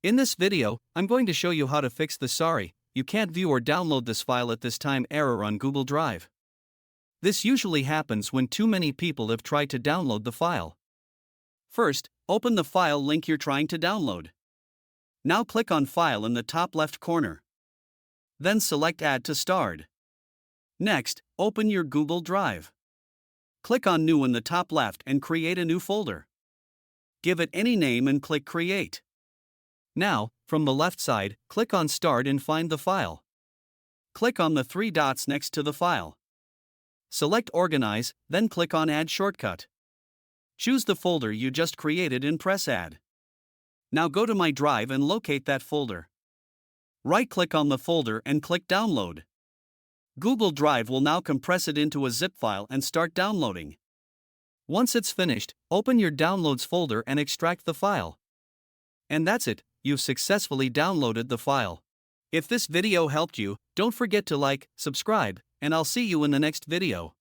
In this video, I'm going to show you how to fix the "sorry, you can't view or download this file at this time" error on Google Drive. This usually happens when too many people have tried to download the file. First, open the file link you're trying to download. Now click on File in the top left corner. Then select Add to Start. Next, open your Google Drive. Click on New in the top left and create a new folder. Give it any name and click Create. Now, from the left side, click on Start and find the file. Click on the three dots next to the file. Select Organize, then click on Add Shortcut. Choose the folder you just created and press Add. Now go to My Drive and locate that folder. Right-click on the folder and click Download. Google Drive will now compress it into a zip file and start downloading. Once it's finished, open your Downloads folder and extract the file. And that's it, you've successfully downloaded the file. If this video helped you, don't forget to like, subscribe, and I'll see you in the next video.